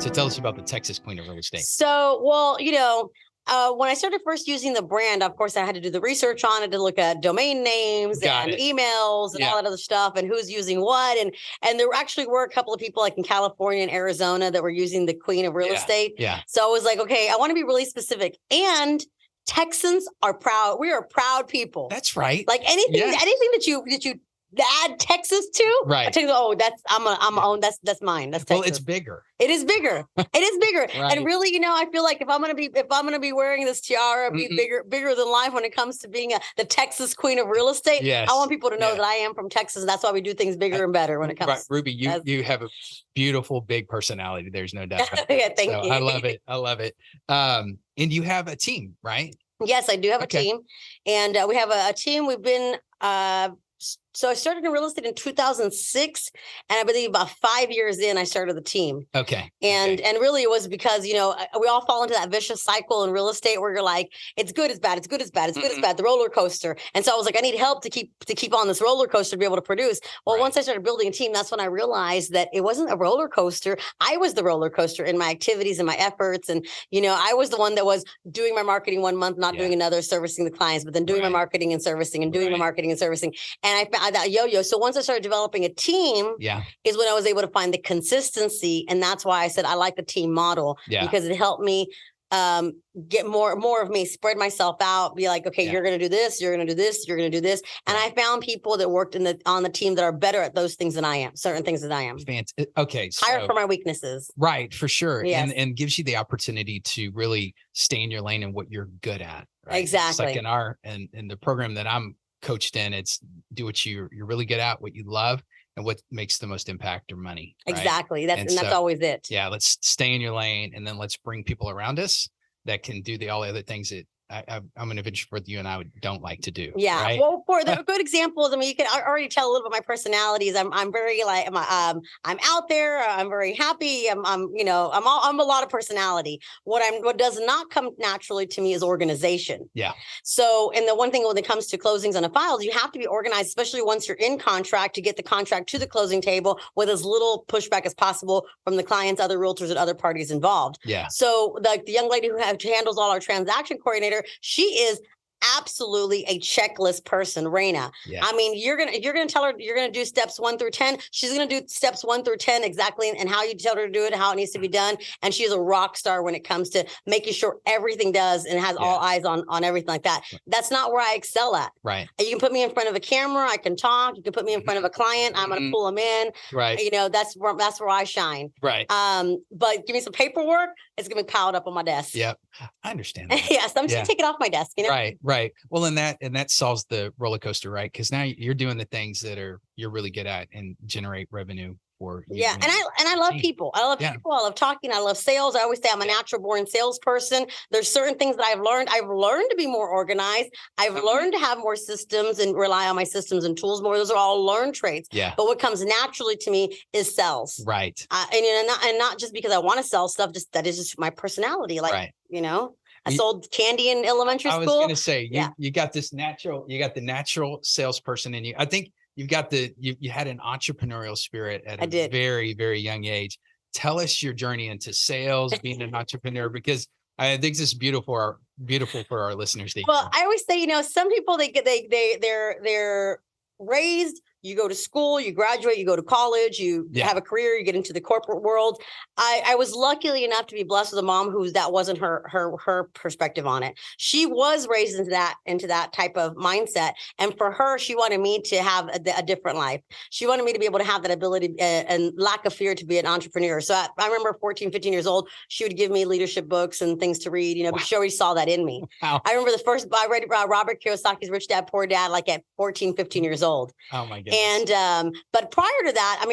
So tell us about the Texas Queen of Real Estate. So, well, when I started first using the brand, of course, I had to do the research on it to look at domain names and emails and all that other stuff and who's using what. And there actually were a couple of people like in California and Arizona that were using the Queen of Real Estate. Yeah. So I was like, okay, I want to be really specific. And Texans are proud. We are proud people. That's right. Like anything that you add Texas to, right? Texas, I'm own. That's mine. That's Texas. Well, it's bigger. It is bigger. It is bigger. Right. And really, I feel like if I'm gonna be wearing this tiara, be bigger than life when it comes to being the Texas Queen of Real Estate. Yes. I want people to know that I am from Texas. And that's why we do things bigger and better when it comes. Right, Ruby, you have a beautiful big personality. There's no doubt about yeah, thank you. I love it. I love it. And you have a team, right? Yes, I do have a team, and we have a team. We've been. So I started in real estate in 2006, and I believe about 5 years in, I started the team. Okay. And really it was because, we all fall into that vicious cycle in real estate where you're like, it's good, it's bad, it's good, it's bad, it's good, it's bad, the roller coaster. And so I was like, I need help to keep on this roller coaster to be able to produce. Well, once I started building a team, that's when I realized that it wasn't a roller coaster. I was the roller coaster in my activities and my efforts. And, I was the one that was doing my marketing one month, not doing another, servicing the clients, but then doing my marketing and servicing and doing my marketing and servicing. And I found that yo-yo. So once I started developing a team, is when I was able to find the consistency. And that's why I said I like the team model because it helped me get more of me, spread myself out, be like, okay, you're going to do this, you're going to do this, you're going to do this. And I found people that worked on the team that are better at those things than I am, certain things than I am. Okay. So, hire for my weaknesses. Right. For sure. Yes. And gives you the opportunity to really stay in your lane and what you're good at. Right? Exactly. It's like in the program that I'm coached in, it's do what you're really good at, what you love, and what makes the most impact or money. Right? Exactly. That's always it. Yeah. Let's stay in your lane, and then let's bring people around us that can do all the other things that I'm an adventure with you and I don't like to do. Yeah. Right? Well, for the good examples, I mean, you can already tell a little bit my personalities. I'm very like, I'm out there. I'm very happy. I'm a lot of personality. What does not come naturally to me is organization. Yeah. So, and the one thing when it comes to closings on the files, you have to be organized, especially once you're in contract, to get the contract to the closing table with as little pushback as possible from the clients, other realtors, and other parties involved. Yeah. So the young lady who handles all our transaction coordinator, she is absolutely a checklist person, Raina. Yeah. I mean, you're gonna tell her you're gonna do steps 1 through 10. She's gonna do steps 1 through 10 exactly, and how you tell her to do it, how it needs to be done. And she is a rock star when it comes to making sure everything does and has all eyes on everything like that. That's not where I excel at. Right. You can put me in front of a camera, I can talk. You can put me in front of a client, I'm gonna pull them in. Right. That's where I shine. Right. But give me some paperwork, it's gonna be piled up on my desk. Yep. I understand that. Yes, I'm just gonna take it off my desk. Right. Well, and that solves the roller coaster, right? Because now you're doing the things that you're really good at and generate revenue for you. Yeah, and I love people. I love people. I love talking. I love sales. I always say I'm a natural born salesperson. There's certain things that I've learned. I've learned to be more organized. I've learned to have more systems and rely on my systems and tools more. Those are all learned traits. Yeah. But what comes naturally to me is sales. Right. And not just because I want to sell stuff. That is just my personality. Like I sold candy in elementary school. I was going to say, you got the natural salesperson in you. I think you had an entrepreneurial spirit at a very, very young age. Tell us your journey into sales, being an entrepreneur, because I think this is beautiful for our listeners. Well, I always say, some people, they're raised, you go to school, you graduate, you go to college, you have a career, you get into the corporate world. I was lucky enough to be blessed with a mom that wasn't her perspective on it. She was raised into that type of mindset. And for her, she wanted me to have a different life. She wanted me to be able to have that ability and lack of fear to be an entrepreneur. So I remember 14, 15 years old, she would give me leadership books and things to read, because she already saw that in me. Wow. I remember I read Robert Kiyosaki's Rich Dad, Poor Dad, like at 14, 15 years old. Oh my goodness. And, but prior to that,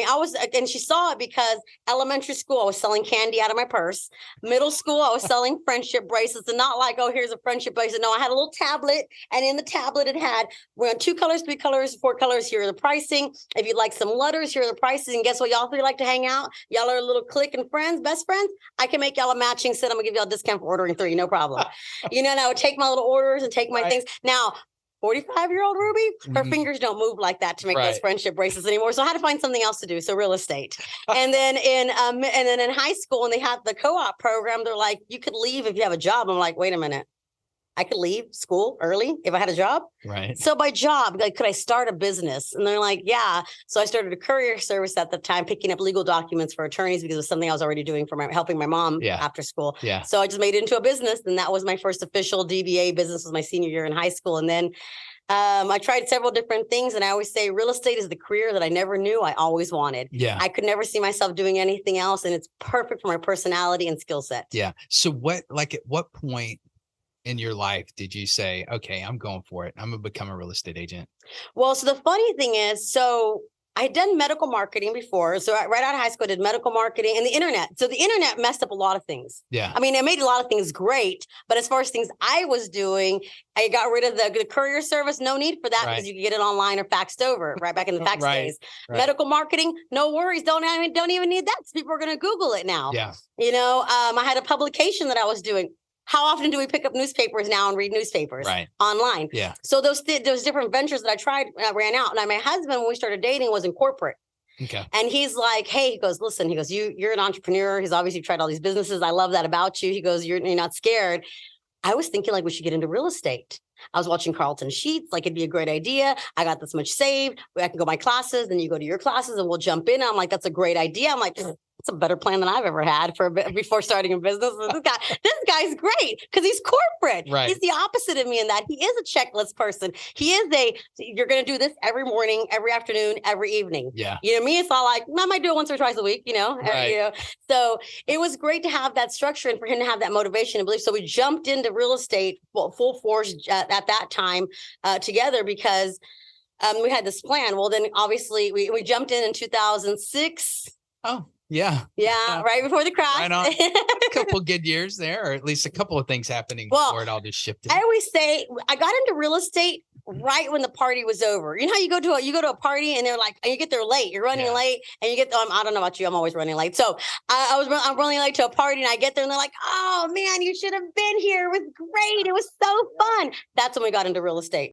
and she saw it because elementary school, I was selling candy out of my purse. Middle school, I was selling friendship bracelets, and not like, oh, here's a friendship bracelet. No, I had a little tablet, and in the tablet, it had 2 colors, 3 colors, 4 colors. Here are the pricing. If you'd like some letters, here are the prices. And guess what? Y'all 3 like to hang out. Y'all are a little clique and friends, best friends. I can make y'all a matching set. I'm gonna give y'all a discount for ordering 3, no problem. And I would take my little orders and take my things. Now, 45-year-old Ruby, her fingers don't move like that to make those friendship bracelets anymore. So I had to find something else to do. So real estate. And then in high school, and they had the co-op program, they're like, you could leave if you have a job. I'm like, wait a minute. I could leave school early if I had a job. Right. So by job, like, could I start a business? And they're like, yeah. So I started a courier service at the time, picking up legal documents for attorneys because it was something I was already doing for helping my mom after school. Yeah. So I just made it into a business. And that was my first official DBA business, was my senior year in high school. And then I tried several different things. And I always say real estate is the career that I never knew I always wanted. Yeah. I could never see myself doing anything else. And it's perfect for my personality and skill set. Yeah. So at what point in your life did you say, okay, I'm going for it, I'm gonna become a real estate agent? Well, so the funny thing is, so I had done medical marketing before. So right out of high school, I did medical marketing and the internet. So the internet messed up a lot of things. Yeah. I mean, it made a lot of things great, but as far as things I was doing, I got rid of the courier service. No need for that because you could get it online or faxed over right back in the fax days. Medical marketing, no worries. Don't even need that. People are going to Google it now. Yeah. You know, I had a publication that I was doing. How often do we pick up newspapers now and read newspapers online? Yeah. So those different ventures that I tried ran out. And my husband, when we started dating, was in corporate. Okay. And he's like, hey, he goes, listen, he goes, you're an entrepreneur. He's obviously tried all these businesses. I love that about you. He goes, you're not scared. I was thinking like we should get into real estate. I was watching Carlton Sheets, like it'd be a great idea. I got this much saved. I can go my classes, then you go to your classes and we'll jump in. I'm like, that's a great idea. I'm like, it's a better plan than I've ever had before starting a business. This guy's great because he's corporate. Right. He's the opposite of me in that he is a checklist person. He is you're going to do this every morning, every afternoon, every evening. Yeah. You know, me, it's all like, I might do it once or twice a week, you know. Right. So it was great to have that structure and for him to have that motivation and belief. So we jumped into real estate full force at that time together because we had this plan. Well, then obviously we jumped in 2006. Oh. Yeah. Yeah, right before the crash. Right on. A couple good years there, or at least a couple of things happening before it all just shifted. I always say I got into real estate right when the party was over. You know how you go to a party and they're like, and you get there late, you're running late, and you get I don't know about you, I'm always running late. So I'm running late to a party, and I get there and they're like, oh man, you should have been here. It was great. It was so fun. That's when we got into real estate.